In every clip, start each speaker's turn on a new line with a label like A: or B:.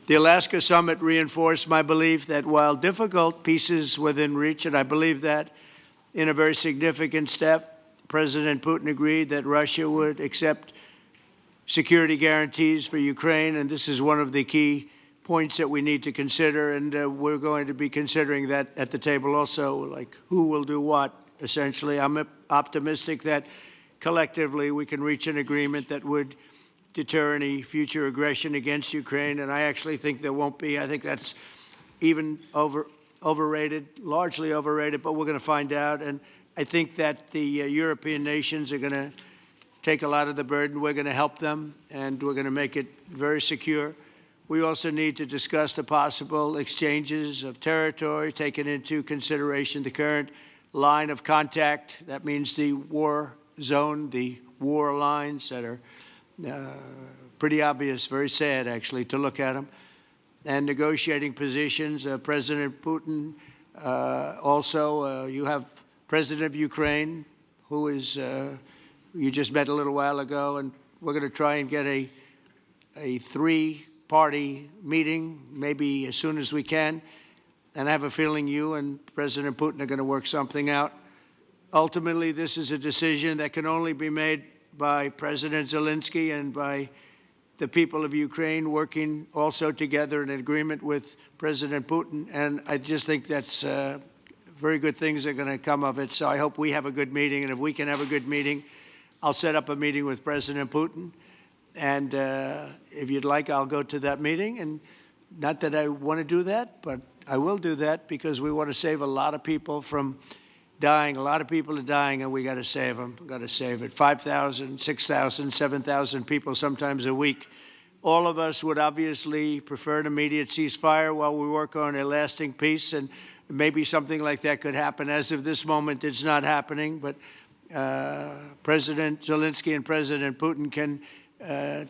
A: The Alaska summit reinforced my belief that while difficult, peace is within reach, and I believe that in a very significant step, President Putin agreed that Russia would accept security guarantees for Ukraine, and this is one of the key points that we need to consider, and we're going to be considering that at the table also, like who will do what, essentially. I'm optimistic that collectively we can reach an agreement that would deter any future aggression against Ukraine, and I actually think there won't be. I think that's even overrated, largely overrated, but we're going to find out. And I think that the European nations are going to take a lot of the burden. We're going to help them, and we're going to make it very secure. We also need to discuss the possible exchanges of territory, taking into consideration the current line of contact. That means the war zone, the war lines that are pretty obvious, very sad, actually, to look at them. And negotiating positions. President Putin, also, you have President of Ukraine, who is, you just met a little while ago, and we're going to try and get a three-party meeting, maybe as soon as we can. And I have a feeling you and President Putin are going to work something out. Ultimately, this is a decision that can only be made by President Zelensky and by the people of Ukraine working also together in agreement with President Putin. And I just think that's very good things are going to come of it. So I hope we have a good meeting. And if we can have a good meeting, I'll set up a meeting with President Putin. And if you'd like, I'll go to that meeting. And not that I want to do that, but I will do that because we want to save a lot of people from dying. A lot of people are dying, and we got to save them. We've got to save it. 5,000, 6,000, 7,000 people sometimes a week. All of us would obviously prefer an immediate ceasefire while we work on a lasting peace, and maybe something like that could happen. As of this moment, it's not happening, but President Zelensky and President Putin can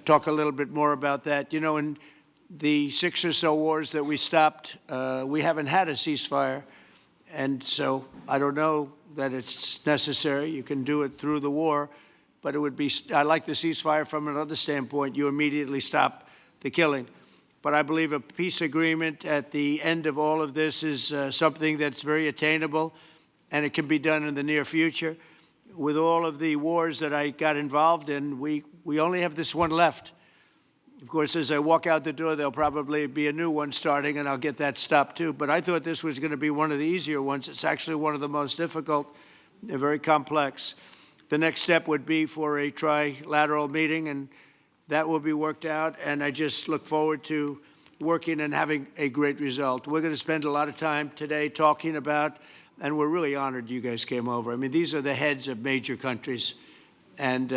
A: talk a little bit more about that. You know, in the 6 or so wars that we stopped, we haven't had a ceasefire. And so I don't know that it's necessary. You can do it through the war, but it would be, I like the ceasefire from another standpoint. You immediately stop the killing. But I believe a peace agreement at the end of all of this is something that's very attainable, and it can be done in the near future. With all of the wars that I got involved in, we only have this one left. Of course, as I walk out the door, there'll probably be a new one starting, and I'll get that stopped too. But I thought this was going to be one of the easier ones. It's actually one of the most difficult. They're very complex. The next step would be for a trilateral meeting, and that will be worked out. And I just look forward to working and having a great result. We're going to spend a lot of time today talking about, and we're really honored you guys came over. I mean, these are the heads of major countries and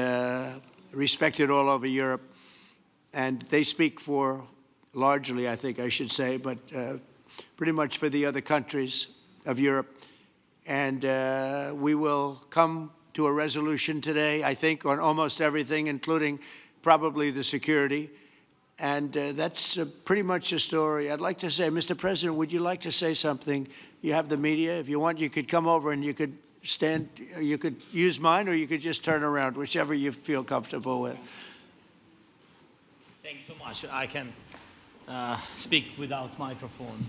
A: respected all over Europe. And they speak for, largely, I think I should say, but pretty much for the other countries of Europe. And we will come to a resolution today, I think, on almost everything, including probably the security. And that's pretty much the story. I'd like to say, Mr. President, would you like to say something? You have the media. If you want, you could come over and you could stand, you could use mine, or you could just turn around, whichever you feel comfortable with.
B: Thank you so much. I can speak without microphone.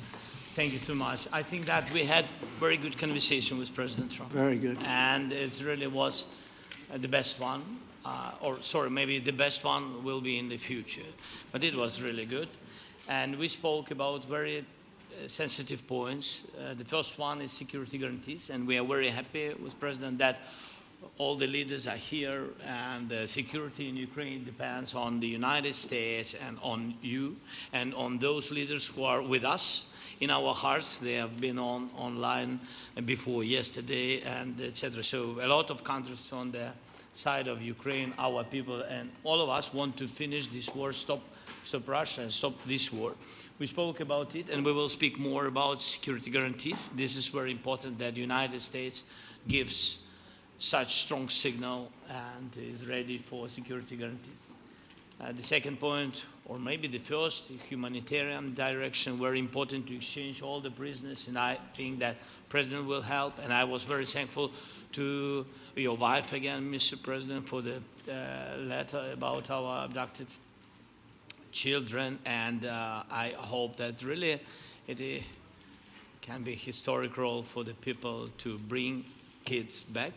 B: Thank you so much. I think that we had very good conversation with President Trump.
A: Very good.
B: And it really was the best one. Or sorry, maybe the best one will be in the future. But it was really good. And we spoke about very sensitive points. The first one is security guarantees. And we are very happy with President that all the leaders are here, and security in Ukraine depends on the United States and on you and on those leaders who are with us in our hearts. They have been online before yesterday, and etc. So a lot of countries on the side of Ukraine, our people, and all of us want to finish this war, stop Russia and stop this war. We spoke about it, and we will speak more about security guarantees. This is very important that the United States gives such strong signal and is ready for security guarantees. The second point, or maybe the first, the humanitarian direction, very important to exchange all the prisoners, and I think that President will help. And I was very thankful to your wife again, Mr. President, for the letter about our abducted children, and I hope that really it can be a historic role for the people to bring kids back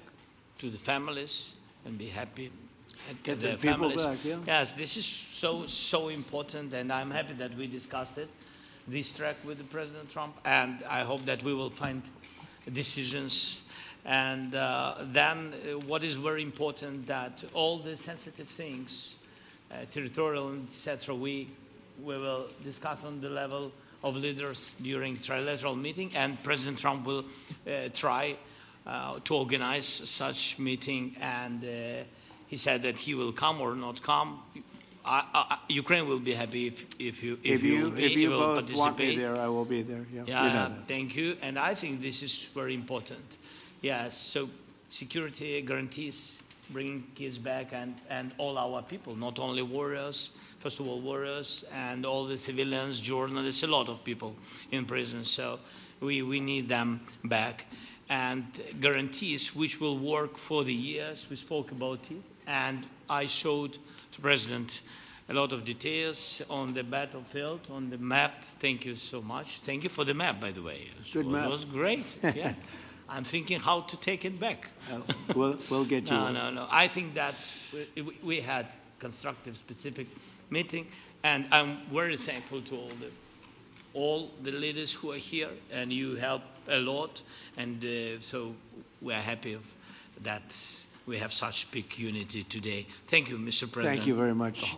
B: to the families and be happy at
A: Get
B: their
A: the people
B: families.
A: back, yeah.
B: Yes, this is so important, and I'm happy that we discussed it, this track with the President Trump, and I hope that we will find decisions. And then what is very important, that all the sensitive things, territorial, etc., we will discuss on the level of leaders during trilateral meeting, and President Trump will try to organize such meeting, and he said that he will come or not come. Ukraine will be happy if you will
A: both want me
B: participate.
A: there, I will be there. Yeah,
B: Yeah,
A: you know that.
B: thank you. And I think this is very important. Yes, so security guarantees, bringing kids back, and all our people, not only warriors, first of all warriors, and all the civilians, journalists, a lot of people in prison. So we need them back. And guarantees which will work for the years. We spoke about it. And I showed the President a lot of details on the battlefield, on the map. Thank you so much. Thank you for the map, by the way.
A: Good map.
B: It was great. Yeah. I'm thinking how to take it back.
A: We'll get you.
B: No. I think that we had constructive, specific meeting, and I'm very thankful to all the leaders who are here, and you help a lot, and so we are happy that we have such big unity today. Thank you, Mr. President.
A: Thank you very much.